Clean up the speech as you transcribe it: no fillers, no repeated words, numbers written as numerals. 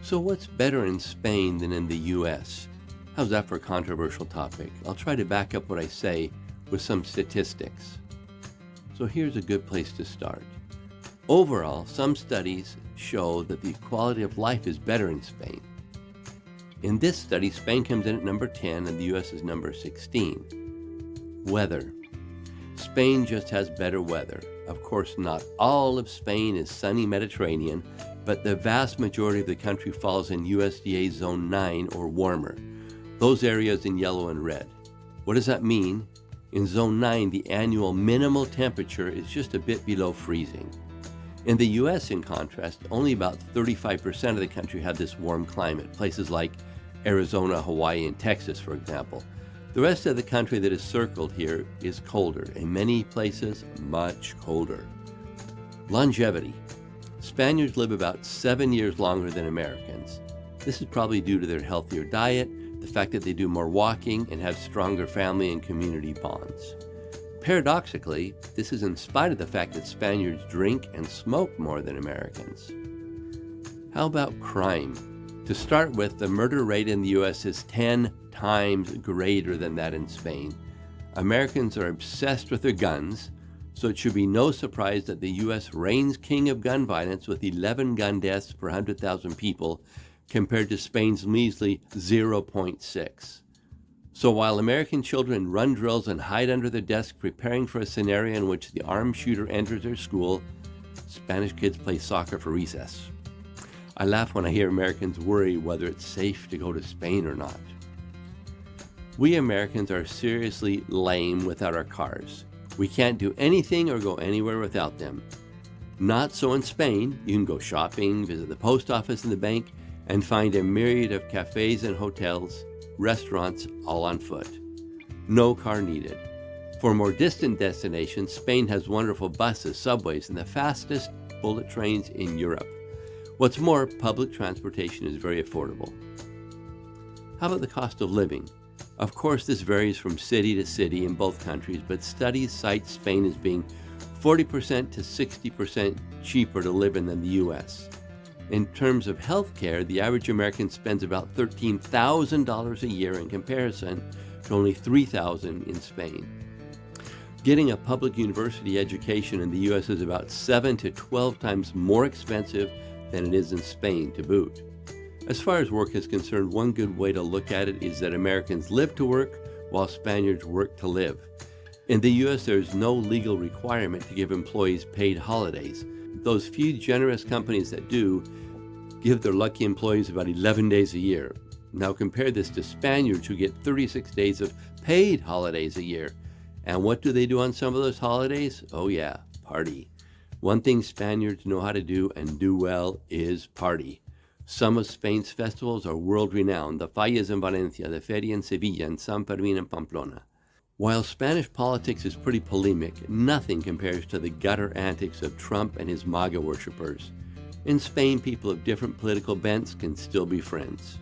So what's better in Spain than in the US? How's that for a controversial topic? I'll try to back up what I say with some statistics. So here's a good place to start. Overall, some studies show that the quality of life is better in Spain. In this study, Spain comes in at number 10 and the US is number 16. Weather. Spain just has better weather. Of course, not all of Spain is sunny Mediterranean, but the vast majority of the country falls in USDA Zone 9 or warmer. Those areas in yellow and red. What does that mean? In Zone 9, the annual minimal temperature is just a bit below freezing. In the US, in contrast, only about 35% of the country have this warm climate, places like Arizona, Hawaii, and Texas, for example. The rest of the country that is circled here is colder, in many places much colder. Longevity. Spaniards live about 7 years longer than Americans. This is probably due to their healthier diet, the fact that they do more walking, and have stronger family and community bonds. Paradoxically, this is in spite of the fact that Spaniards drink and smoke more than Americans. How about crime? To start with, the murder rate in the US is 10 times greater than that in Spain. Americans are obsessed with their guns, so it should be no surprise that the US reigns king of gun violence with 11 gun deaths per 100,000 people compared to Spain's measly 0.6. So while American children run drills and hide under their desks preparing for a scenario in which the armed shooter enters their school, Spanish kids play soccer for recess. I laugh when I hear Americans worry whether it's safe to go to Spain or not. We Americans are seriously lame without our cars. We can't do anything or go anywhere without them. Not so in Spain. You can go shopping, visit the post office and the bank, and find a myriad of cafes and hotels, restaurants, all on foot. No car needed. For more distant destinations, Spain has wonderful buses, subways, and the fastest bullet trains in Europe. What's more, public transportation is very affordable. How about the cost of living? Of course, this varies from city to city in both countries, but studies cite Spain as being 40% to 60% cheaper to live in than the US. In terms of health care, the average American spends about $13,000 a year in comparison to only $3,000 in Spain. Getting a public university education in the US is about 7 to 12 times more expensive than it is in Spain to boot. As far as work is concerned, one good way to look at it is that Americans live to work while Spaniards work to live. In the US, there is no legal requirement to give employees paid holidays. Those few generous companies that do give their lucky employees about 11 days a year. Now compare this to Spaniards who get 36 days of paid holidays a year. And what do they do on some of those holidays? Oh yeah, party. One thing Spaniards know how to do and do well is party. Some of Spain's festivals are world-renowned, the Fallas in Valencia, the Feria in Sevilla, and San Fermin in Pamplona. While Spanish politics is pretty polemic, nothing compares to the gutter antics of Trump and his MAGA worshippers. In Spain, people of different political bents can still be friends.